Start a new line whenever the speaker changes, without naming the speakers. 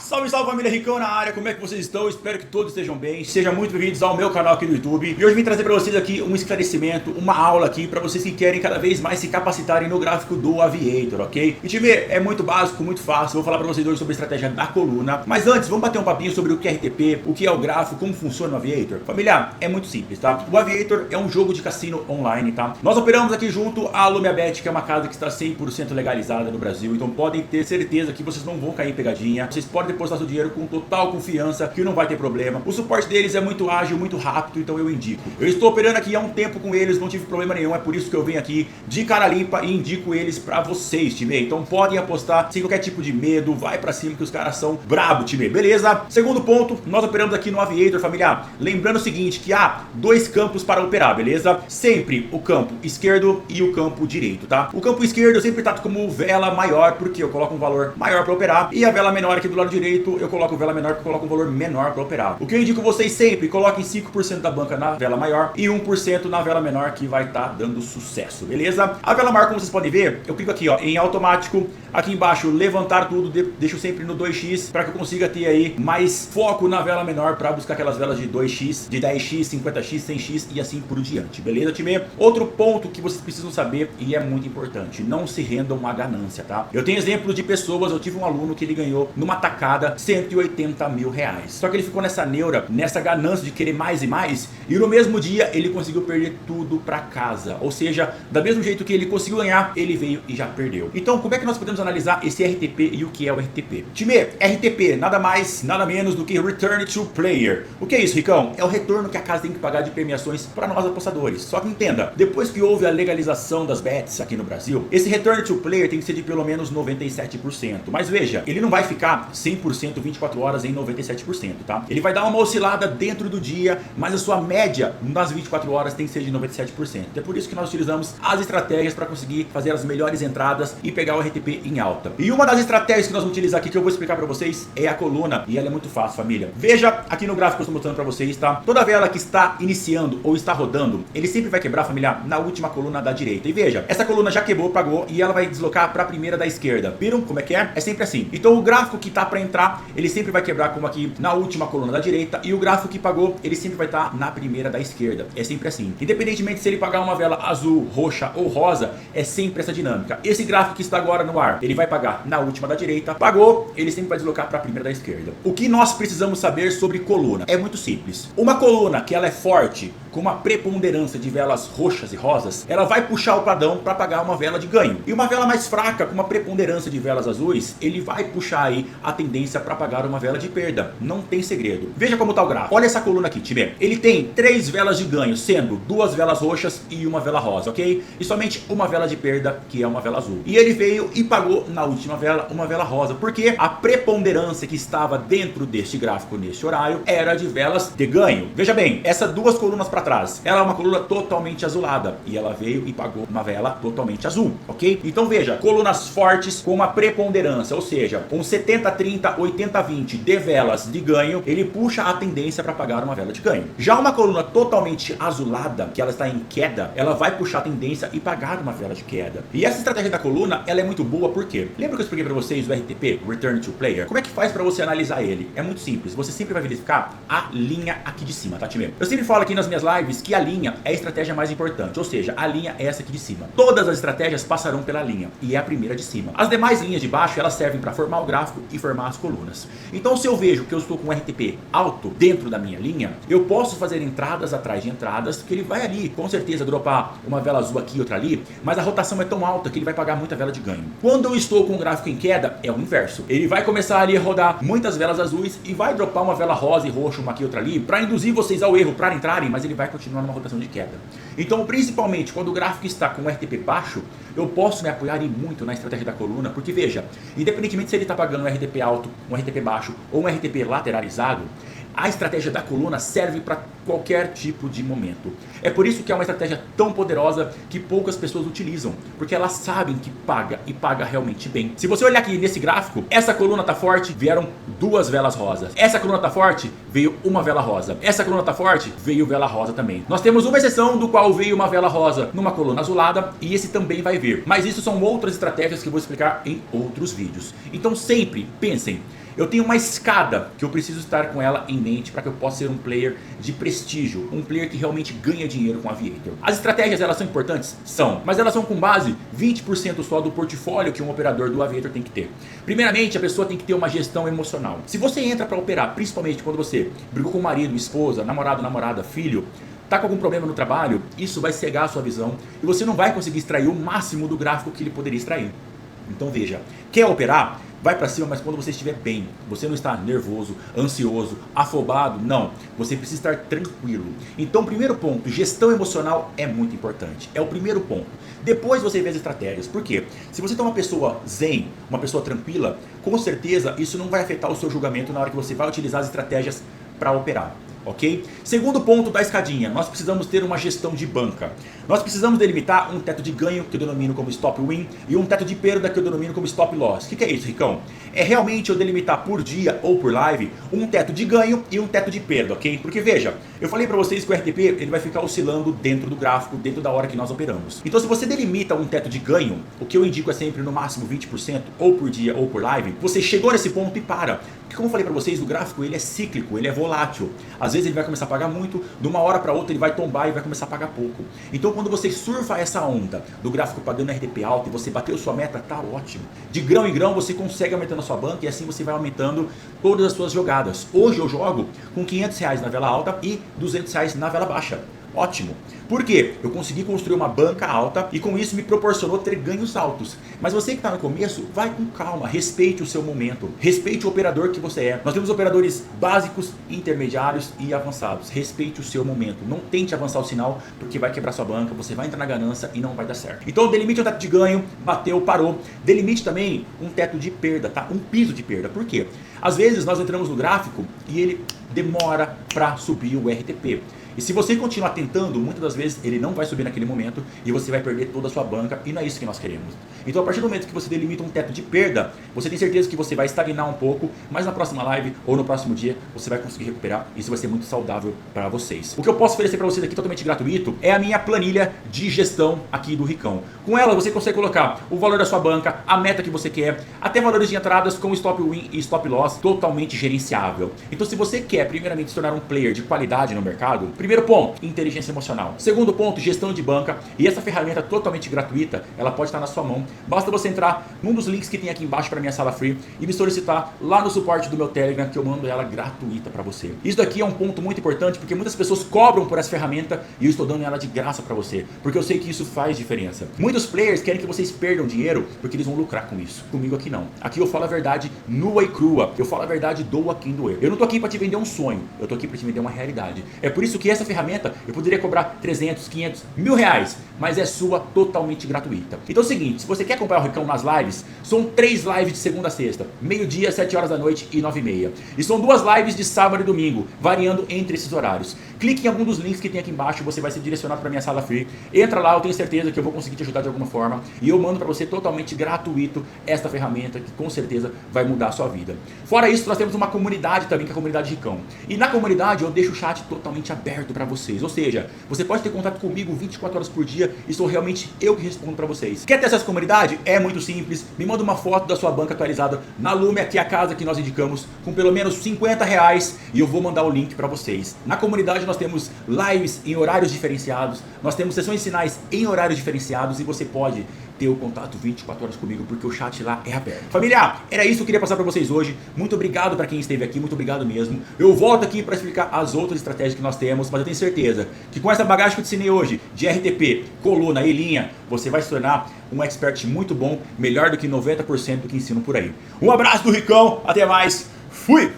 Salve, salve família Ricão na área, como é que vocês estão? Espero que todos estejam bem. Sejam muito bem-vindos ao meu canal aqui no YouTube. E hoje vim trazer para vocês aqui um esclarecimento, uma aula aqui para vocês que querem cada vez mais se capacitarem no gráfico do Aviator, ok? E time, é muito básico, muito fácil. Vou falar para vocês hoje sobre a estratégia da coluna. Mas antes, vamos bater um papinho sobre o que é RTP, o que é o gráfico, como funciona o Aviator. Família, é muito simples, tá? O Aviator é um jogo de cassino online, tá? Nós operamos aqui junto à Lumiabet, que é uma casa que está 100% legalizada no Brasil. Então podem ter certeza que vocês não vão cair em pegadinha. Vocês podem depositar seu dinheiro com total confiança, que não vai ter problema. O suporte deles é muito ágil, muito rápido, então eu indico. Eu estou operando aqui há um tempo com eles, não tive problema nenhum, é por isso que eu venho aqui de cara limpa e indico eles pra vocês, time. Então podem apostar sem qualquer tipo de medo, vai pra cima que os caras são brabo, time, beleza? Segundo ponto, nós operamos aqui no Aviator, familiar. Lembrando o seguinte, que há dois campos para operar, beleza? Sempre o campo esquerdo e o campo direito, tá? O campo esquerdo eu sempre trato como vela maior, porque eu coloco um valor maior para operar, e a vela menor aqui do lado direito eu coloco vela menor porque eu coloco um valor menor para operar. O que eu indico vocês sempre, coloquem 5% da banca na vela maior e 1% na vela menor, que vai estar dando sucesso, beleza? A vela maior, como vocês podem ver, eu clico aqui ó, em automático, aqui embaixo levantar tudo, deixo sempre no 2x para que eu consiga ter aí mais foco na vela menor para buscar aquelas velas de 2x, de 10x, 50x, 100x e assim por diante, beleza, time? Outro ponto que vocês precisam saber e é muito importante, não se rendam à ganância, tá? Eu tenho exemplo de pessoas, eu tive um aluno que ele ganhou numa tacada 180 mil reais. Só que ele ficou nessa neura, nessa ganância de querer mais e mais, e no mesmo dia ele conseguiu perder tudo pra casa. Ou seja, do mesmo jeito que ele conseguiu ganhar, ele veio e já perdeu. Então, como é que nós podemos analisar esse RTP e o que é o RTP? Time, RTP nada mais, nada menos do que Return to Player. O que é isso, Ricão? É o retorno que a casa tem que pagar de premiações para nós apostadores. Só que entenda, depois que houve a legalização das bets aqui no Brasil, esse Return to Player tem que ser de pelo menos 97%. Mas veja, ele não vai ficar 100% 24 horas em 97%, tá? Ele vai dar uma oscilada dentro do dia, mas a sua média nas 24 horas tem que ser de 97%. É por isso que nós utilizamos as estratégias para conseguir fazer as melhores entradas e pegar o RTP em alta. E uma das estratégias que nós vamos utilizar aqui, que eu vou explicar para vocês, é a coluna, e ela é muito fácil, família. Veja aqui no gráfico que eu estou mostrando para vocês, tá? Toda vela que está iniciando ou está rodando, ele sempre vai quebrar, família, na última coluna da direita. E veja, essa coluna já quebrou, pagou, e ela vai deslocar para a primeira da esquerda. Viram como é que é? É sempre assim. Então o gráfico que tá para entrar, ele sempre vai quebrar como aqui na última coluna da direita, e o gráfico que pagou, ele sempre vai estar na primeira da esquerda. É sempre assim. Independentemente se ele pagar uma vela azul, roxa ou rosa, é sempre essa dinâmica. Esse gráfico que está agora no ar, ele vai pagar na última da direita, pagou, ele sempre vai deslocar para a primeira da esquerda. O que nós precisamos saber sobre coluna? É muito simples. Uma coluna que ela é forte, com uma preponderância de velas roxas e rosas, ela vai puxar o padrão para pagar uma vela de ganho. E uma vela mais fraca, com uma preponderância de velas azuis, ele vai puxar aí a tendência para pagar uma vela de perda. Não tem segredo. Veja como está o gráfico. Olha essa coluna aqui, time. Ele tem 3 velas de ganho, sendo 2 velas roxas e uma vela rosa, ok? E somente uma vela de perda, que é uma vela azul. E ele veio e pagou na última vela uma vela rosa, porque a preponderância que estava dentro deste gráfico neste horário era de velas de ganho. Veja bem, essas duas colunas para trás, ela é uma coluna totalmente azulada e ela veio e pagou uma vela totalmente azul, ok? Então veja, colunas fortes com uma preponderância, ou seja, com 70-30, 80-20 de velas de ganho, ele puxa a tendência para pagar uma vela de ganho. Já uma coluna totalmente azulada, que ela está em queda, ela vai puxar a tendência e pagar uma vela de queda. E essa estratégia da coluna, ela é muito boa porque, lembra que eu expliquei para vocês o RTP, Return to Player? Como é que faz para você analisar ele? É muito simples, você sempre vai verificar a linha aqui de cima, tá, time? Eu sempre falo aqui nas minhas lives que a linha é a estratégia mais importante, ou seja, a linha é essa aqui de cima. Todas as estratégias passarão pela linha e é a primeira de cima. As demais linhas de baixo, elas servem para formar o gráfico e formar as colunas. Então se eu vejo que eu estou com um RTP alto dentro da minha linha, eu posso fazer entradas atrás de entradas, que ele vai ali, com certeza, dropar uma vela azul aqui e outra ali, mas a rotação é tão alta que ele vai pagar muita vela de ganho. Quando eu estou com um gráfico em queda, é o inverso. Ele vai começar ali a rodar muitas velas azuis e vai dropar uma vela rosa e roxa, uma aqui e outra ali, para induzir vocês ao erro, para entrarem, mas ele vai continuar numa rotação de queda. Então, principalmente quando o gráfico está com um RTP baixo, eu posso me apoiar muito na estratégia da coluna, porque veja, independentemente se ele está pagando um RTP alto, um RTP baixo ou um RTP lateralizado, a estratégia da coluna serve para qualquer tipo de momento. É por isso que é uma estratégia tão poderosa que poucas pessoas utilizam, porque elas sabem que paga e paga realmente bem. Se você olhar aqui nesse gráfico, essa coluna tá forte, vieram 2 velas rosas. Essa coluna tá forte, veio uma vela rosa. Essa coluna tá forte, veio vela rosa também. Nós temos uma exceção do qual veio uma vela rosa numa coluna azulada e esse também vai vir. Mas isso são outras estratégias que eu vou explicar em outros vídeos. Então sempre pensem, eu tenho uma escada que eu preciso estar com ela em mente para que eu possa ser um player de prestígio, um player que realmente ganha dinheiro com Aviator. As estratégias, elas são importantes? São, mas elas são com base 20% só do portfólio que um operador do Aviator tem que ter. Primeiramente, a pessoa tem que ter uma gestão emocional. Se você entra para operar, principalmente quando você brigou com o marido, esposa, namorado, namorada, filho, tá com algum problema no trabalho, isso vai cegar a sua visão e você não vai conseguir extrair o máximo do gráfico que ele poderia extrair. Então veja, quer operar? Vai para cima, mas quando você estiver bem, você não está nervoso, ansioso, afobado, não. Você precisa estar tranquilo. Então, primeiro ponto, gestão emocional é muito importante. É o primeiro ponto. Depois você vê as estratégias. Por quê? Se você está uma pessoa zen, uma pessoa tranquila, com certeza isso não vai afetar o seu julgamento na hora que você vai utilizar as estratégias para operar. Ok? Segundo ponto da escadinha, nós precisamos ter uma gestão de banca. Nós precisamos delimitar um teto de ganho, que eu denomino como stop win, e um teto de perda, que eu denomino como stop loss. O que é isso, Ricão? É realmente eu delimitar por dia ou por live um teto de ganho e um teto de perda, ok? Porque veja, eu falei para vocês que o RTP ele vai ficar oscilando dentro do gráfico, dentro da hora que nós operamos. Então se você delimita um teto de ganho, o que eu indico é sempre no máximo 20%, ou por dia ou por live, você chegou nesse ponto e para. Porque como eu falei para vocês, o gráfico ele é cíclico, ele é volátil. Às vezes ele vai começar a pagar muito, de uma hora para outra ele vai tombar e vai começar a pagar pouco. Então quando você surfa essa onda do gráfico pagando RTP alto e você bateu sua meta, tá ótimo. De grão em grão você consegue aumentando a sua banca e assim você vai aumentando todas as suas jogadas. Hoje eu jogo com R$500 na vela alta e R$200 na vela baixa. Ótimo. Por quê? Eu consegui construir uma banca alta e com isso me proporcionou ter ganhos altos. Mas você que está no começo, vai com calma, respeite o seu momento, respeite o operador que você é. Nós temos operadores básicos, intermediários e avançados. Respeite o seu momento. Não tente avançar o sinal porque vai quebrar sua banca, você vai entrar na ganância e não vai dar certo. Então delimite um teto de ganho, bateu, parou. Delimite também um teto de perda, tá? Um piso de perda. Por quê? Às vezes nós entramos no gráfico e ele demora para subir o RTP. E se você continuar tentando, muitas das vezes ele não vai subir naquele momento e você vai perder toda a sua banca e não é isso que nós queremos. Então a partir do momento que você delimita um teto de perda, você tem certeza que você vai estagnar um pouco, mas na próxima live ou no próximo dia você vai conseguir recuperar e isso vai ser muito saudável para vocês. O que eu posso oferecer para vocês aqui totalmente gratuito é a minha planilha de gestão aqui do Ricão. Com ela você consegue colocar o valor da sua banca, a meta que você quer, até valores de entradas com stop win e stop loss totalmente gerenciável. Então se você quer primeiramente se tornar um player de qualidade no mercado, primeiro ponto, inteligência emocional. Segundo ponto, gestão de banca. E essa ferramenta totalmente gratuita, ela pode estar na sua mão. Basta você entrar num dos links que tem aqui embaixo para minha sala free e me solicitar lá no suporte do meu Telegram que eu mando ela gratuita para você. Isso daqui é um ponto muito importante porque muitas pessoas cobram por essa ferramenta e eu estou dando ela de graça para você, porque eu sei que isso faz diferença. Muitos players querem que vocês perdam dinheiro porque eles vão lucrar com isso. Comigo aqui não. Aqui eu falo a verdade nua e crua. Eu falo a verdade, doa quem doer. Eu não tô aqui para te vender um sonho, eu tô aqui para te vender uma realidade. É por isso que essa ferramenta eu poderia cobrar 300, 500, R$1.000, mas é sua totalmente gratuita. Então é o seguinte, se você quer acompanhar o Ricão nas lives, são 3 lives de segunda a sexta, meio-dia, 7 horas da noite e 9h30. E são 2 lives de sábado e domingo, variando entre esses horários. Clique em algum dos links que tem aqui embaixo, você vai ser direcionado para minha sala free. Entra lá, eu tenho certeza que eu vou conseguir te ajudar de alguma forma e eu mando para você totalmente gratuito esta ferramenta que com certeza vai mudar a sua vida. Fora isso, nós temos uma comunidade também, que é a comunidade Ricão. E na comunidade eu deixo o chat totalmente aberto para vocês, ou seja, você pode ter contato comigo 24 horas por dia e sou realmente eu que respondo para vocês. Quer ter acesso à comunidade? É muito simples, me manda uma foto da sua banca atualizada na Lume, que é a casa que nós indicamos, com pelo menos R$50 e eu vou mandar o link para vocês. Na comunidade nós temos lives em horários diferenciados, nós temos sessões sinais em horários diferenciados e você pode ter o contato 24 horas comigo, porque o chat lá é aberto. Família, era isso que eu queria passar para vocês hoje. Muito obrigado para quem esteve aqui, muito obrigado mesmo. Eu volto aqui para explicar as outras estratégias que nós temos, mas eu tenho certeza que com essa bagagem que eu te ensinei hoje, de RTP, coluna e linha, você vai se tornar um expert muito bom, melhor do que 90% do que ensino por aí. Um abraço do Ricão, até mais, fui!